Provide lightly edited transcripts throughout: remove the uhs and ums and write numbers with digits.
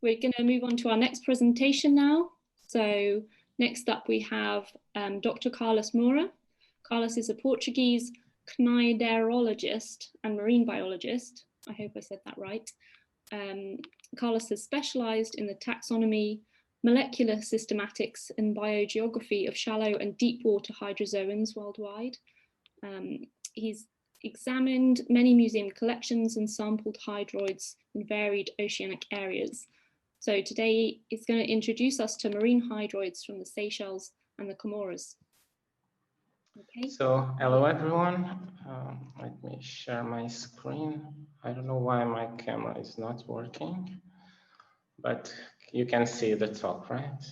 We're going to move on to our next presentation now. So next up we have Dr. Carlos Moura. Carlos is a Portuguese cnidariologist and marine biologist. I hope I said that right. Carlos has specialized in the taxonomy, molecular systematics and biogeography of shallow and deep water hydrozoans worldwide. He's examined many museum collections and sampled hydroids in varied oceanic areas. So today he's going to introduce us to marine hydroids from the Seychelles and the Comoros. Okay. So hello everyone, let me share my screen. I don't know why my camera is not working, but you can see the talk, right?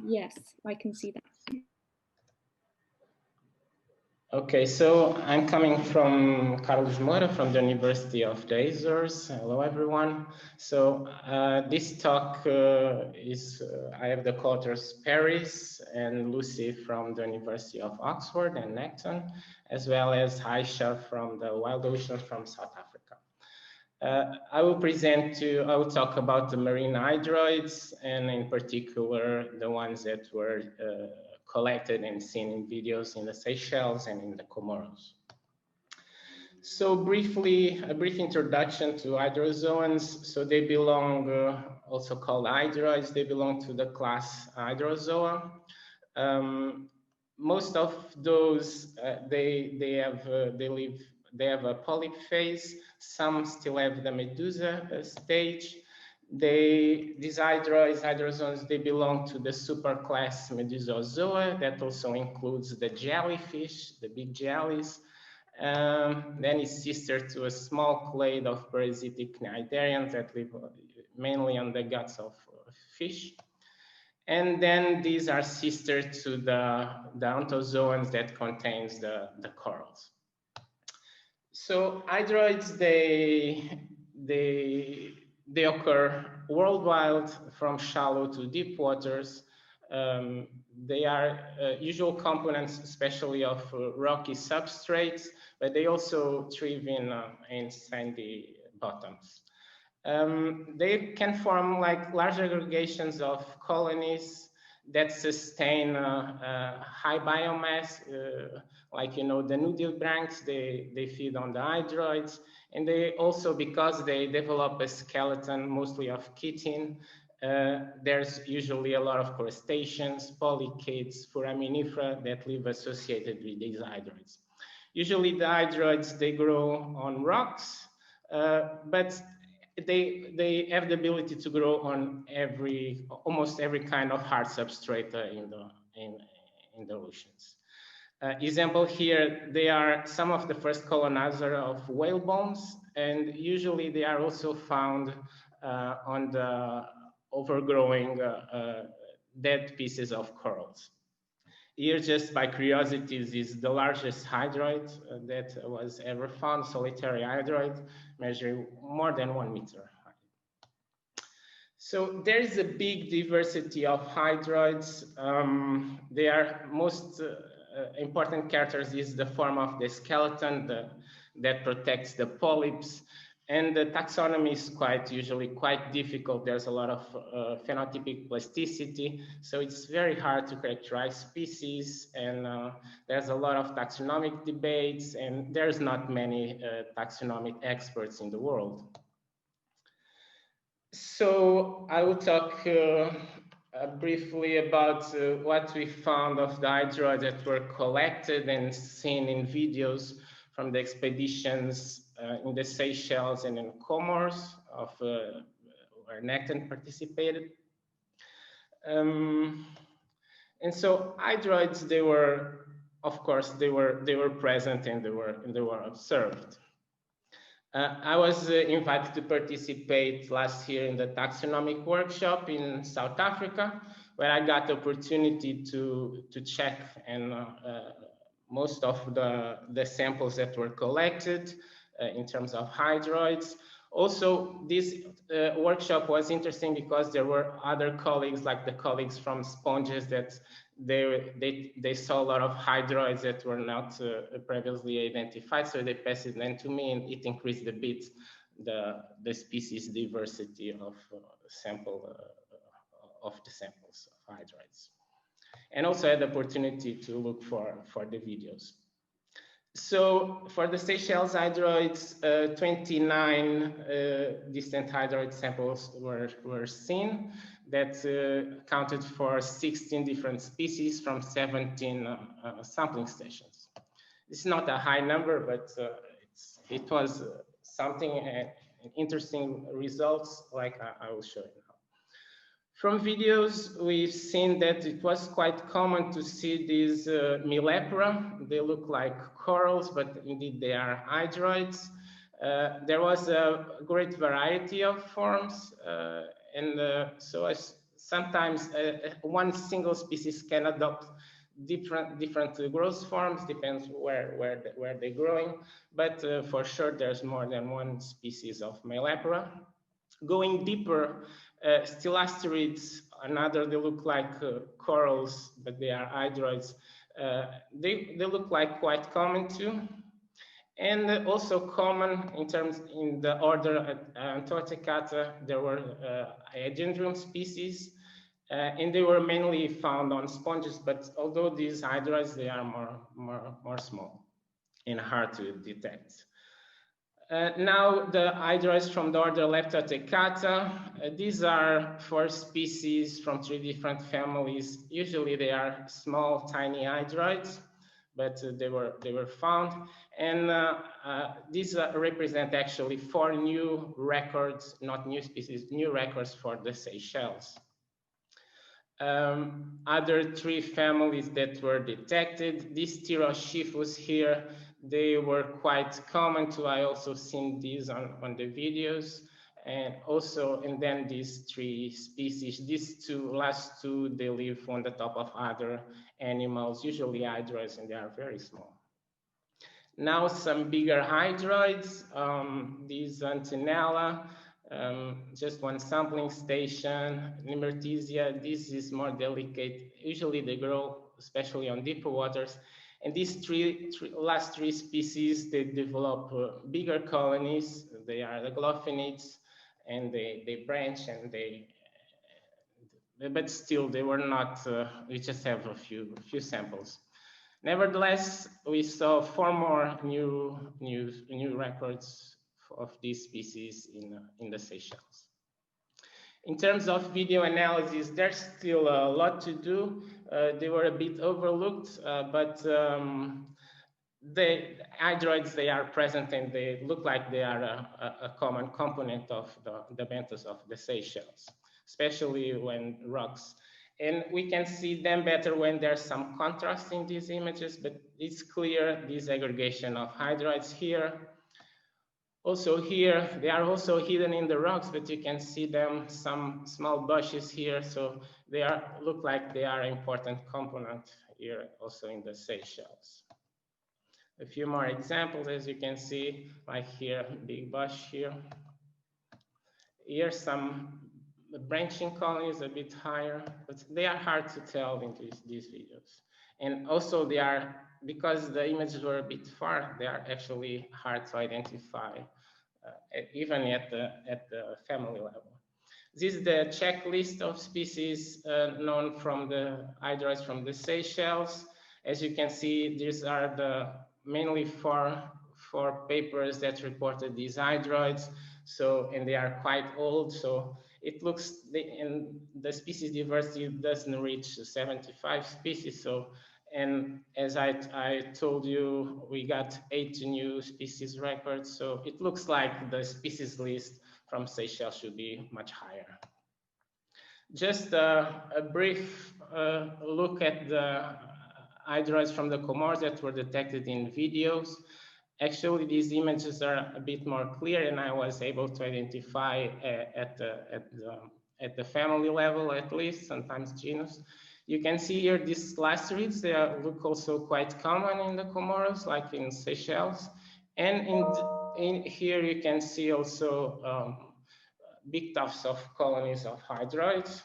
Yes, I can see that. Okay, so I'm coming from Carlos Moura from the University of the Azores. Hello everyone. So this talk I have the co-authors Paris and Lucy from the University of Oxford and Necton, as well as Aisha from the Wild Oceans from South Africa. I will talk about the marine hydroids, and in particular the ones that were collected and seen in videos in the Seychelles and in the Comoros. So briefly, a brief introduction to hydrozoans. So they belong, also called hydroids, they belong to the class Hydrozoa. Most of those, they have a polyp phase. Some still have the medusa stage. These hydrozoans, they belong to the superclass Medusozoa. That also includes the jellyfish, the big jellies. Then it's sister to a small clade of parasitic cnidarians that live mainly on the guts of fish. And then these are sister to the onthozoans that contains the corals. So hydroids, they occur worldwide from shallow to deep waters. They are usual components, especially of rocky substrates, but they also thrive in sandy bottoms. They can form like large aggregations of colonies that sustain high biomass, like, you know, the nudibranchs, they feed on the hydroids. And they also, because they develop a skeleton mostly of chitin, there's usually a lot of crustaceans, polychaetes, foraminifera that live associated with these hydroids. Usually the hydroids, they grow on rocks, but they have the ability to grow on almost every kind of hard substrate in the oceans. Example here, they are some of the first colonizer of whale bones, and usually they are also found on the overgrowing dead pieces of corals. Here, just by curiosity, this is the largest hydroid that was ever found, solitary hydroid, measuring more than 1 meter high. So there is a big diversity of hydroids. They are most important characters is the form of the skeleton that protects the polyps, and the taxonomy is usually quite difficult. There's a lot of phenotypic plasticity, so it's very hard to characterize species, and there's a lot of taxonomic debates, and there's not many taxonomic experts in the world. So I will talk briefly about what we found of the hydroids that were collected and seen in videos from the expeditions in the Seychelles and in Comoros where Necton participated. And so hydroids, they were, of course, they were present and they were observed. I was invited to participate last year in the taxonomic workshop in South Africa, where I got the opportunity to check and most of the samples that were collected in terms of hydroids. Also, this workshop was interesting because there were other colleagues, like the colleagues from sponges, that they saw a lot of hydroids that were not previously identified, so they passed it then to me, and it increased a bit the species diversity of sample of the samples of hydrides, and also had the opportunity to look for the videos. So for the Seychelles hydroids, 29 distant hydroid samples were seen that accounted for 16 different species from 17 sampling stations. It's not a high number, but it was something interesting results, like I will show you now. From videos, we've seen that it was quite common to see these Millepra. They look like corals, but indeed they are hydroids. There was a great variety of forms, so sometimes one single species can adopt different growth forms, depends where they're growing, but for sure there's more than one species of Millepra. Going deeper, Stillasterids, they look like corals, but they are hydroids. They look like quite common too. And also common in the order Antarcticata, there were Hydrozoan species, and they were mainly found on sponges, but although these hydroids, they are more small and hard to detect. Now the hydroids from the order Leptotecata, these are 4 species from 3 different families. Usually they are small, tiny hydroids, but they were found. And these represent actually 4 new records, not new species, new records for the Seychelles. Other 3 families that were detected, this Tyroschifus here, they were quite common too. I also seen these on the videos, and then these 3 species, these last two, they live on the top of other animals, usually hydroids, and they are very small. Now some bigger hydroids, these Antenella, just one sampling station. Nimertesia, this is more delicate. Usually they grow, especially on deeper waters. And these last three species, they develop bigger colonies. They are the glophinids, and they branch, and but still they were not. We just have a few samples. Nevertheless, we saw 4 more new records of these species in the Seychelles. In terms of video analysis, there's still a lot to do. They were a bit overlooked, but the hydroids, they are present, and they look like they are a common component of the benthos of the Seychelles, especially when rocks. And we can see them better when there's some contrast in these images, but it's clear this aggregation of hydroids here. Also here, they are also hidden in the rocks, but you can see them, some small bushes here. So they look like they are an important component here also in the Seychelles. A few more examples, as you can see, like here, big bush here. Here, some branching colonies a bit higher, but they are hard to tell in these videos. And also they are, because the images were a bit far, they are actually hard to identify, even at the family level. This is the checklist of species known from the hydroids from the Seychelles. As you can see, these are the mainly four papers that reported these hydroids. So, and they are quite old. So it looks, and the species diversity doesn't reach 75 species. So, and as I told you, we got 8 new species records. So it looks like the species list from Seychelles should be much higher. Just a brief look at the hydroids from the Comoros that were detected in videos. Actually, these images are a bit more clear, and I was able to identify at the family level, at least, sometimes genus. You can see here these Stillasterids, they look also quite common in the Comoros, like in Seychelles. And in here you can see also big tufts of colonies of hydroids,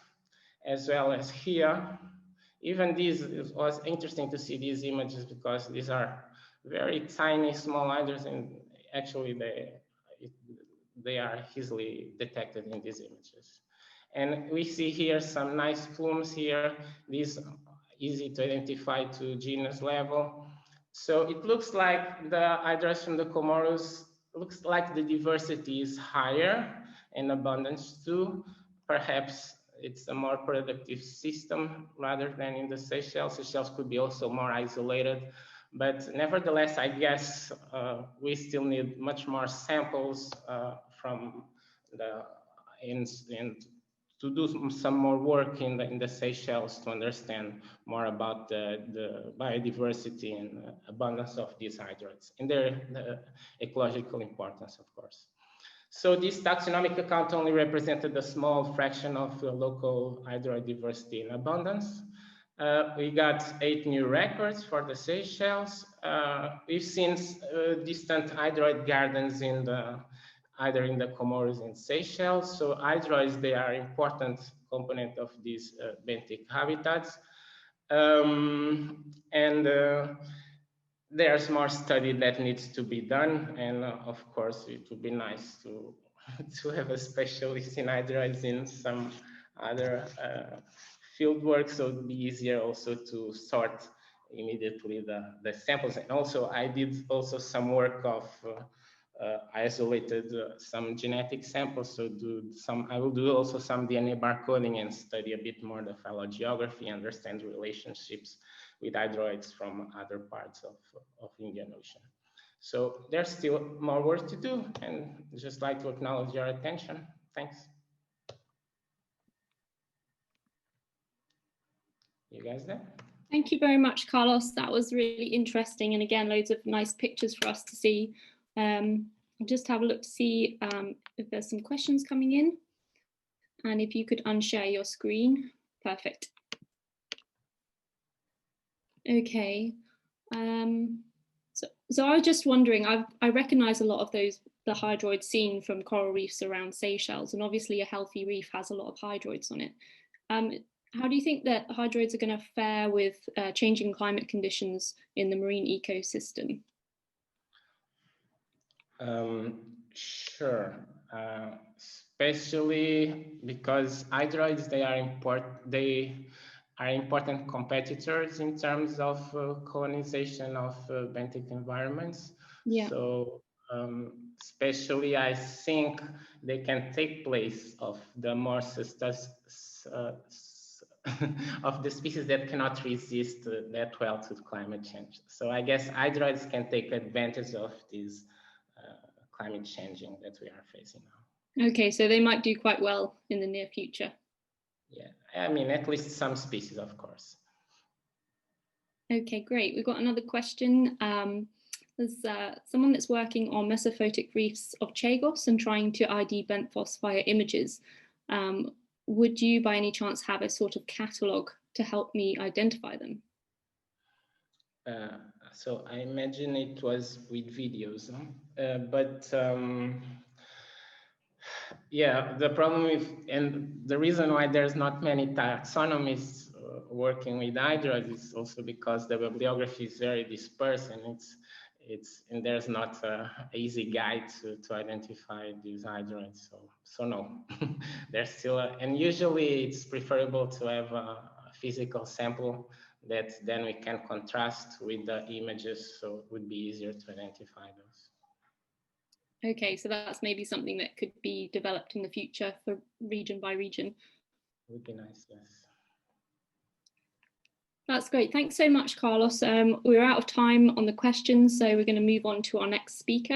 as well as here. Even these, it was interesting to see these images because these are very tiny, small hydroids, and actually they are easily detected in these images. And we see here some nice plumes here. These easy to identify to genus level. So it looks like the Hydroids from the Comoros, looks like the diversity is higher and abundance too. Perhaps it's a more productive system rather than in the Seychelles. Seychelles could be also more isolated. But nevertheless, I guess we still need much more samples from the to do some more work in the Seychelles to understand more about the biodiversity and abundance of these hydroids and their ecological importance, of course. So this taxonomic account only represented a small fraction of the local hydroid diversity and abundance. We got 8 new records for the Seychelles. We've seen distant hydroid gardens in either in the Comoros and Seychelles. So hydroids, they are important component of these benthic habitats. There's more study that needs to be done. And of course, it would be nice to, to have a specialist in hydroids in some other field work, so it'd be easier also to sort immediately the samples. And also I did also some work of isolated some genetic samples, so I will do also some DNA barcoding and study a bit more the phylogeography, understand relationships with hydroids from other parts of Indian Ocean. So there's still more work to do, and just like to acknowledge your attention. Thanks. You guys there? Thank you very much, Carlos. That was really interesting. And again, loads of nice pictures for us to see. I'll just have a look to see if there's some questions coming in. And if you could unshare your screen. Perfect. Okay. So I was just wondering, I recognize a lot of the hydroids seen from coral reefs around Seychelles, and obviously a healthy reef has a lot of hydroids on it. How do you think that hydroids are going to fare with changing climate conditions in the marine ecosystem? Sure. Especially because hydroids, they are important competitors in terms of colonization of benthic environments. Yeah. So especially I think they can take place of the more of the species that cannot resist that well to climate change. So I guess hydroids can take advantage of this climate changing that we are facing now. Okay, so they might do quite well in the near future. Yeah, I mean, at least some species, of course. Okay, great. We've got another question. There's someone that's working on mesophotic reefs of Chagos and trying to ID benthos via images. Would you by any chance have a sort of catalogue to help me identify them? So I imagine it was with videos, yeah, the problem with, and the reason why there's not many taxonomists working with hydroids is also because the bibliography is very dispersed, and and there's not an easy guide to identify these hydroids. So no, there's still and usually it's preferable to have a physical sample that then we can contrast with the images, so it would be easier to identify those. Okay, so that's maybe something that could be developed in the future for region by region. Would be nice, yes. That's great. Thanks so much, Carlos. We're out of time on the questions, so we're going to move on to our next speaker.